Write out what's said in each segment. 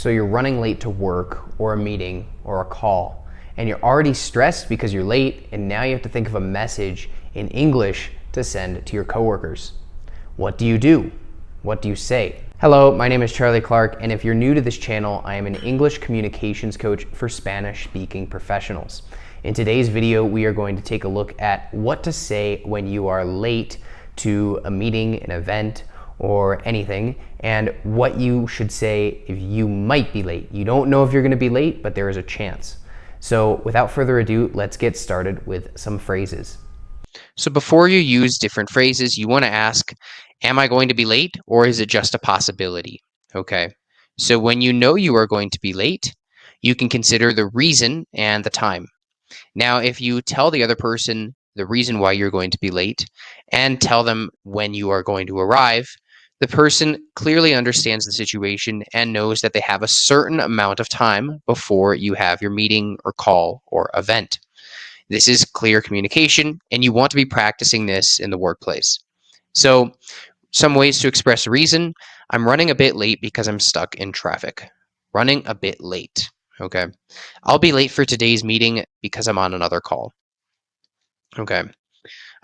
So you're running late to work or a meeting or a call, and you're already stressed because you're late, and now you have to think of a message in English to send to your coworkers. What do you do? What do you say? Hello, my name is Charlie Clark, and if you're new to this channel, I am an English communications coach for Spanish-speaking professionals. In today's video, we are going to take a look at what to say when you are late to a meeting, an event, or anything, and what you should say if you might be late. You don't know if you're going to be late, but there is a chance. So without further ado, let's get started with some phrases. So before you use different phrases, you want to ask, am I going to be late, or is it just a possibility? Okay. So when you know you are going to be late, you can consider the reason and the time. Now, if you tell the other person the reason why you're going to be late and tell them when you are going to arrive, the person clearly understands the situation and knows that they have a certain amount of time before you have your meeting or call or event. This is clear communication, and you want to be practicing this in the workplace. So, some ways to express reason. I'm running a bit late because I'm stuck in traffic. Running a bit late. Okay. I'll be late for today's meeting because I'm on another call. Okay.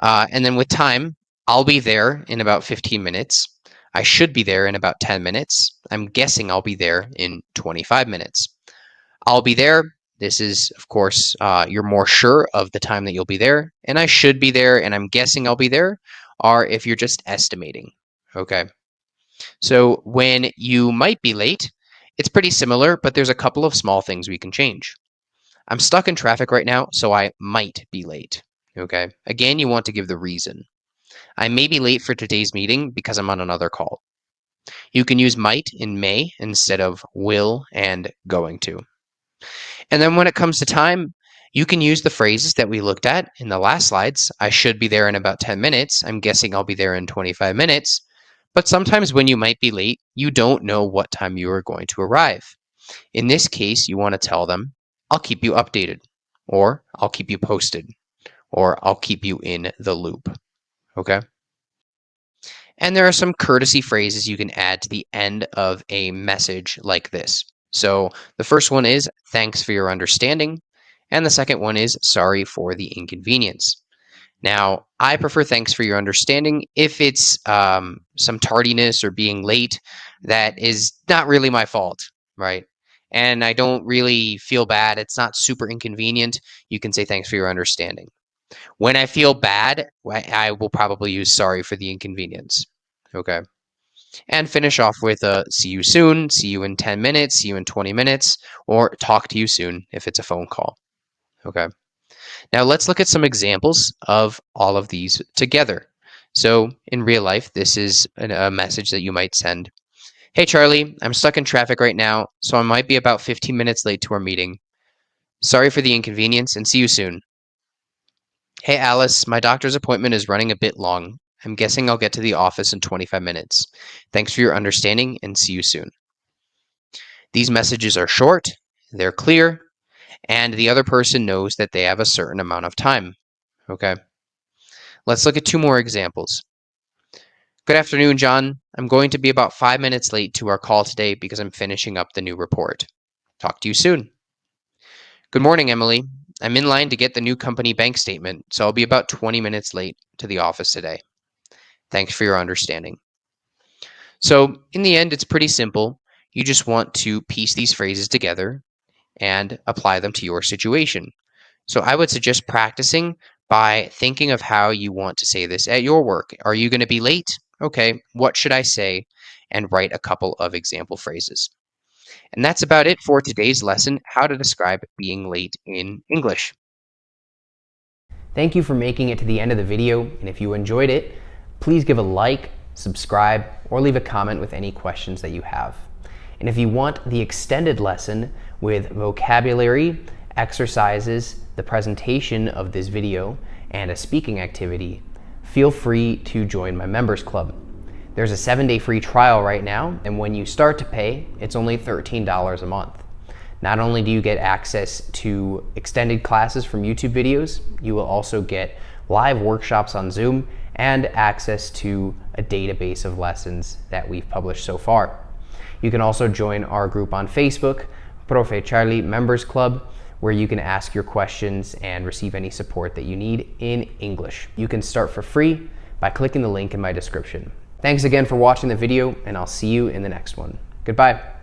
And then with time, I'll be there in about 15 minutes. I should be there in about 10 minutes. I'm guessing I'll be there in 25 minutes. I'll be there. This is, of course, you're more sure of the time that you'll be there. And I should be there, and I'm guessing I'll be there, are if you're just estimating. Okay. So when you might be late, it's pretty similar, but there's a couple of small things we can change. I'm stuck in traffic right now, so I might be late. Okay. Again, you want to give the reason. I may be late for today's meeting because I'm on another call. You can use might in may instead of will and going to. And then when it comes to time, you can use the phrases that we looked at in the last slides. I should be there in about 10 minutes. I'm guessing I'll be there in 25 minutes. But sometimes when you might be late, you don't know what time you are going to arrive. In this case, you want to tell them, I'll keep you updated, or I'll keep you posted, or I'll keep you in the loop. Okay? And there are some courtesy phrases you can add to the end of a message like this. So the first one is, thanks for your understanding. And the second one is, sorry for the inconvenience. Now, I prefer thanks for your understanding if it's some tardiness or being late that is not really my fault, right? And I don't really feel bad. It's not super inconvenient. You can say thanks for your understanding. When I feel bad, I will probably use sorry for the inconvenience. Okay. And finish off with see you soon, see you in 10 minutes, see you in 20 minutes, or talk to you soon if it's a phone call. Okay. Now let's look at some examples of all of these together. So in real life, this is a message that you might send. Hey, Charlie, I'm stuck in traffic right now, so I might be about 15 minutes late to our meeting. Sorry for the inconvenience, and see you soon. Hey, Alice, my doctor's appointment is running a bit long. I'm guessing I'll get to the office in 25 minutes. Thanks for your understanding, and see you soon. These messages are short, they're clear, and the other person knows that they have a certain amount of time. Okay. Let's look at two more examples. Good afternoon, John. I'm going to be about 5 minutes late to our call today because I'm finishing up the new report. Talk to you soon. Good morning, Emily. I'm in line to get the new company bank statement, so I'll be about 20 minutes late to the office today. Thanks for your understanding. So in the end, it's pretty simple. You just want to piece these phrases together and apply them to your situation. So I would suggest practicing by thinking of how you want to say this at your work. Are you going to be late? Okay, what should I say? And write a couple of example phrases. And that's about it for today's lesson, how to describe being late in English. Thank you for making it to the end of the video, and if you enjoyed it, please give a like, subscribe, or leave a comment with any questions that you have. And if you want the extended lesson with vocabulary, exercises, the presentation of this video, and a speaking activity, feel free to join my members club. There's a 7-day free trial right now, and when you start to pay, it's only $13 a month. Not only do you get access to extended classes from YouTube videos, you will also get live workshops on Zoom and access to a database of lessons that we've published so far. You can also join our group on Facebook, Profe Charlie Members Club, where you can ask your questions and receive any support that you need in English. You can start for free by clicking the link in my description. Thanks again for watching the video, and I'll see you in the next one. Goodbye.